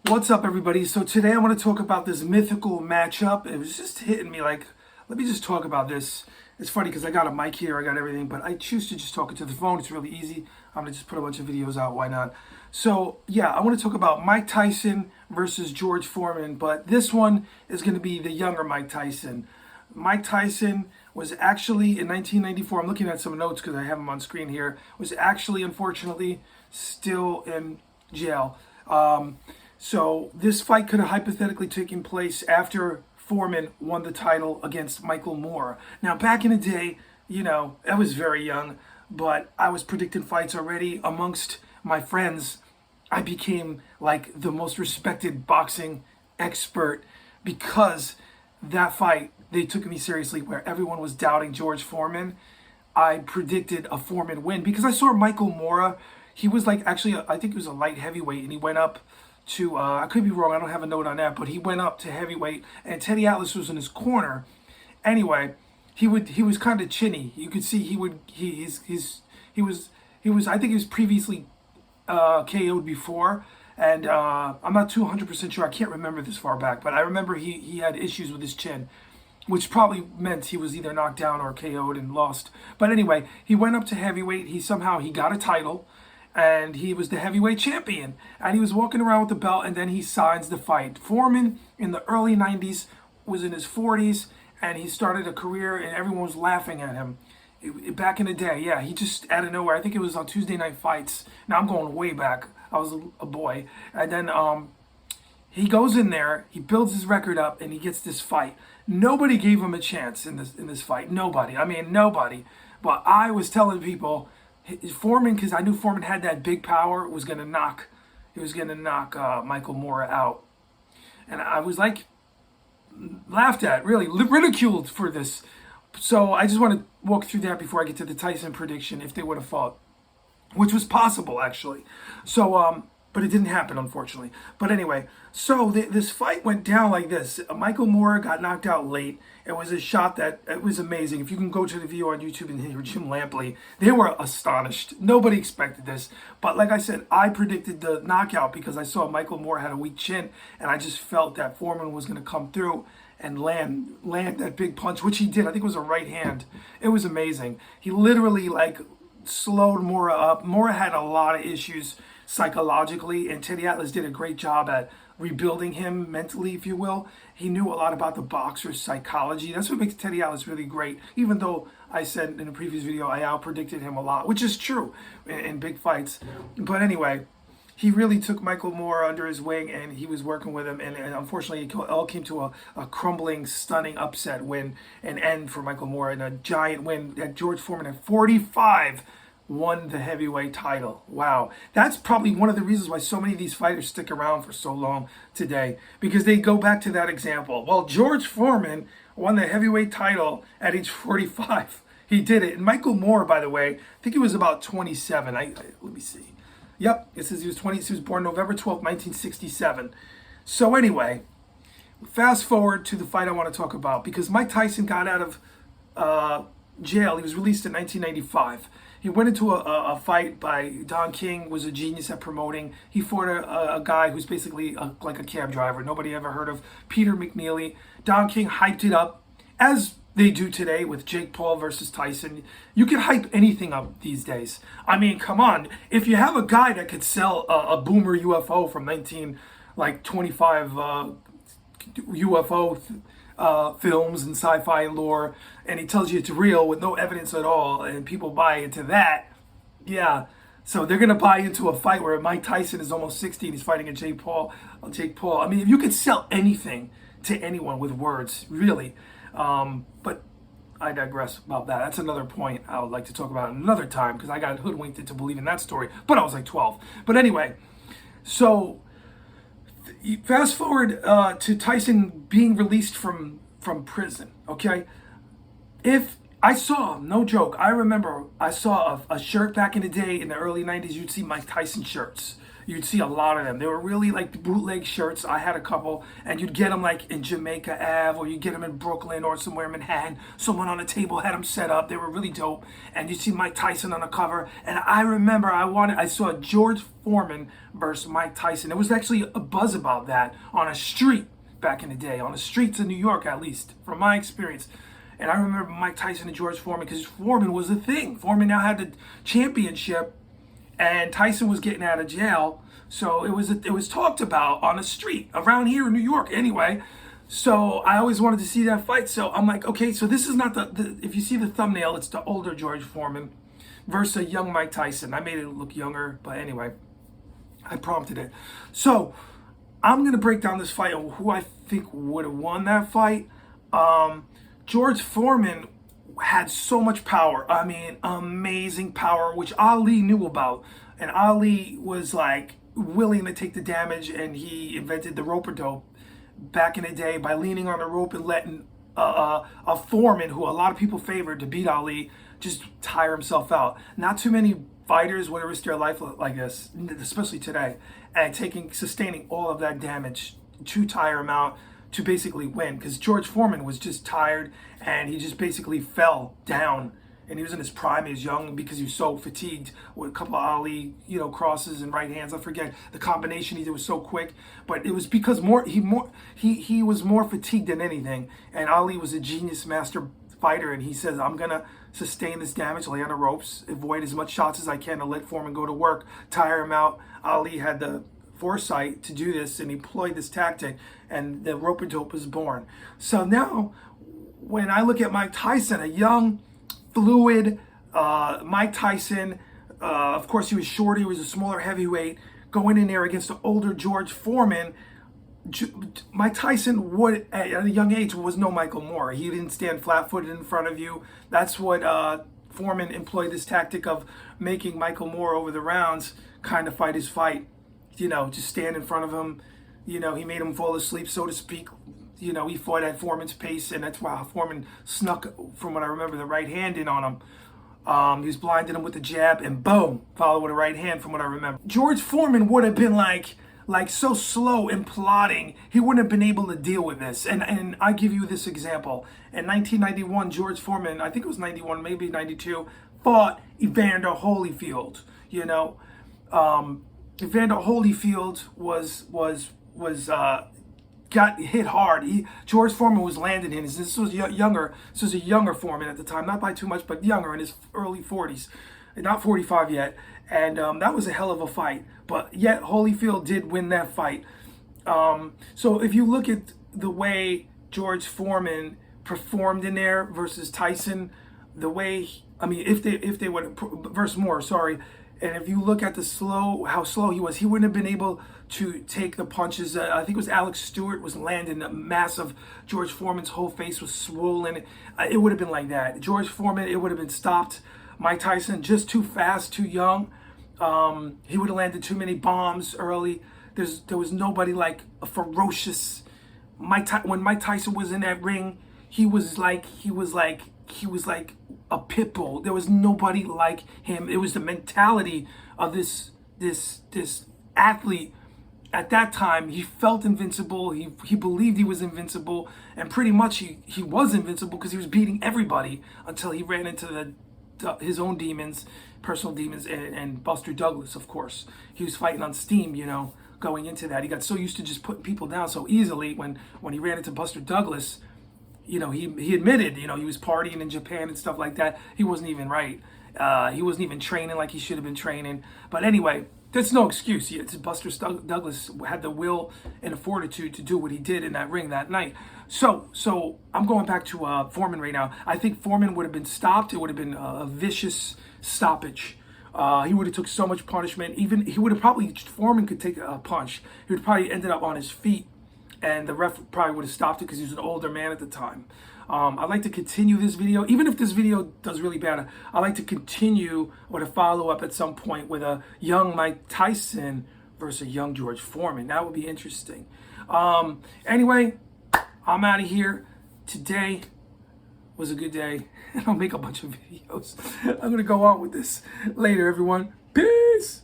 What's up, everybody? So today I want to talk about this mythical matchup. It was just hitting me like, let me just talk about this. It's funny because I got a mic here, I got everything, but I choose to just talk into the phone. It's really easy. I'm going to just put a bunch of videos out. Why not? So yeah, I want to talk about Mike Tyson versus George Foreman, but this one is going to be the younger Mike Tyson. Mike Tyson was actually in 1994, I'm looking at some notes because I have them on screen here, was actually unfortunately still in jail. So this fight could have hypothetically taken place after Foreman won the title against Michael Moore. Now, back in the day, I was very young, but I was predicting fights already amongst my friends. I became like the most respected boxing expert because that fight, they took me seriously where everyone was doubting George Foreman. I predicted a Foreman win because I saw Michael Moore. He was like, actually, I think he was a light heavyweight, and he went up to, I could be wrong, I don't have a note on that, but he went up to heavyweight, and Teddy Atlas was in his corner. Anyway, he was kind of chinny. You could see he was, I think he was previously KO'd before, and I'm not 200% sure, I can't remember this far back, but I remember he had issues with his chin, which probably meant he was either knocked down or KO'd and lost. But anyway, he went up to heavyweight, he got a title, and he was the heavyweight champion. And he was walking around with the belt, and then he signs the fight. Foreman, in the early 90s, was in his 40s, and he started a career, and everyone was laughing at him. Back in the day, yeah, he just, out of nowhere, I think it was on Tuesday Night Fights. Now, I'm going way back. I was a boy. And then he goes in there, he builds his record up, and he gets this fight. Nobody gave him a chance in this fight. Nobody. I mean, nobody. But I was telling people, Foreman, because I knew Foreman had that big power, was gonna knock Michael Moore out, and I was like laughed at, really ridiculed for this. So I just want to walk through that before I get to the Tyson prediction if they would have fought, which was possible actually. So but it didn't happen, unfortunately. But anyway, so this fight went down like this. Michael Moore got knocked out late. It was a shot that, it was amazing. If you can go to the video on YouTube and hear Jim Lampley, they were astonished. Nobody expected this. But like I said, I predicted the knockout because I saw Michael Moore had a weak chin, and I just felt that Foreman was going to come through and land that big punch, which he did. I think it was a right hand. It was amazing. He literally like slowed Moore up. Moore had a lot of issues psychologically, and Teddy Atlas did a great job at rebuilding him mentally, if you will. He knew a lot about the boxer's psychology. That's what makes Teddy Atlas really great, even though I said in a previous video I out-predicted him a lot, which is true in big fights. But anyway, he really took Michael Moore under his wing, and he was working with him, and unfortunately it all came to a crumbling, stunning upset win and end for Michael Moore, and a giant win that George Foreman at 45 won the heavyweight title. Wow. That's probably one of the reasons why so many of these fighters stick around for so long today, because they go back to that example. Well, George Foreman won the heavyweight title at age 45. He did it. And Michael Moore, by the way, I think he was about 27. Let me see. Yep, it says he was 20. He was born November 12th, 1967. So anyway, fast forward to the fight I want to talk about, because Mike Tyson got out of jail. He was released in 1995. He went into a fight by Don King, was a genius at promoting. He fought a guy who's basically like a cab driver. Nobody ever heard of, Peter McNeely. Don King hyped it up, as they do today with Jake Paul versus Tyson. You can hype anything up these days. I mean, come on. If you have a guy that could sell a boomer UFO from 1925 UFO films and sci-fi lore, and he tells you it's real with no evidence at all, and people buy into that, yeah. So they're gonna buy into a fight where Mike Tyson is almost 60 and he's fighting a Jake Paul. I mean, if you could sell anything to anyone with words, really. But I digress about that. That's another point I would like to talk about another time, because I got hoodwinked into believing that story, but I was like 12. But anyway, so fast forward to Tyson being released from prison, okay? If I saw, no joke, I remember I saw a shirt back in the day in the early 90s, you'd see Mike Tyson shirts. you'd see a lot of them. They were really like bootleg shirts. I had a couple, and you'd get them like in Jamaica Ave, or you get them in Brooklyn or somewhere in Manhattan. Someone on a table had them set up. They were really dope, and you'd see Mike Tyson on the cover. And I remember I saw George Foreman versus Mike Tyson. There was actually a buzz about that on a street back in the day, on the streets of New York, at least from my experience. And I remember Mike Tyson and George Foreman, because Foreman was a thing. Foreman now had the championship, and Tyson was getting out of jail. So it was talked about on the street around here in New York anyway. So I always wanted to see that fight. So I'm like, okay, so this is not the if you see the thumbnail, it's the older George Foreman versus a young Mike Tyson. I made it look younger, but anyway, I prompted it. So I'm going to break down this fight and who I think would have won that fight. George Foreman had so much power. I mean, amazing power, which Ali knew about. And Ali was like willing to take the damage, and he invented the rope-a-dope back in the day by leaning on the rope and letting a Foreman, who a lot of people favored to beat Ali, just tire himself out. Not too many fighters would risk their life like this, especially today, and sustaining all of that damage to tire him out, to basically win, because George Foreman was just tired, and he just basically fell down, and he was in his prime. He was young because he was so fatigued with a couple of Ali, crosses and right hands. I forget the combination he did was so quick, but it was because he was more fatigued than anything. And Ali was a genius master fighter, and he says, I'm gonna sustain this damage, lay on the ropes, avoid as much shots as I can to let Foreman go to work, tire him out. Ali had the foresight to do this, and he employed this tactic, and the rope-a-dope was born. So now, when I look at Mike Tyson, a young, fluid Mike Tyson, of course he was shorter, he was a smaller heavyweight, going in there against the older George Foreman. Mike Tyson would, at a young age, was no Michael Moore. He didn't stand flat-footed in front of you. That's what Foreman employed, this tactic of making Michael Moore over the rounds kind of fight his fight. Just stand in front of him. He made him fall asleep, so to speak. He fought at Foreman's pace, and that's why Foreman snuck, from what I remember, the right hand in on him. He was blinding him with the jab, and boom, followed with a right hand, from what I remember. George Foreman would have been like so slow and plodding, he wouldn't have been able to deal with this. And I give you this example. In 1991, George Foreman, I think it was 91, maybe 92, fought Evander Holyfield. Evander Holyfield got hit hard. George Foreman was landing in. This was a younger Foreman at the time, not by too much, but younger, in his early 40s, not 45 yet. And that was a hell of a fight. But yet Holyfield did win that fight. So if you look at the way George Foreman performed in there versus Tyson, if they would versus Moore, sorry. And if you look at how slow he was, he wouldn't have been able to take the punches. I think it was Alex Stewart was landing a massive. George Foreman's whole face was swollen. It would have been like that. George Foreman, it would have been stopped. Mike Tyson, just too fast, too young. He would have landed too many bombs early. There was nobody like a ferocious when Mike Tyson was in that ring. He was like a pit bull. There was nobody like him. It was the mentality of this athlete. At that time, he felt invincible. He believed he was invincible, and pretty much he was invincible, because he was beating everybody until he ran into his own demons, personal demons, and Buster Douglas, of course. He was fighting on steam, going into that. He got so used to just putting people down so easily. When he ran into Buster Douglas, he admitted, he was partying in Japan and stuff like that. He wasn't even right. He wasn't even training like he should have been training. But anyway, there's no excuse. Buster Douglas had the will and the fortitude to do what he did in that ring that night. So I'm going back to Foreman right now. I think Foreman would have been stopped. It would have been a vicious stoppage. He would have took so much punishment. Foreman could take a punch. He would probably ended up on his feet, and the ref probably would have stopped it, because he was an older man at the time. I'd like to continue this video. Even if this video does really bad, I'd like to continue with a follow-up at some point with a young Mike Tyson versus a young George Foreman. That would be interesting. Anyway, I'm out of here. Today was a good day, and I'll make a bunch of videos. I'm going to go on with this later, everyone. Peace!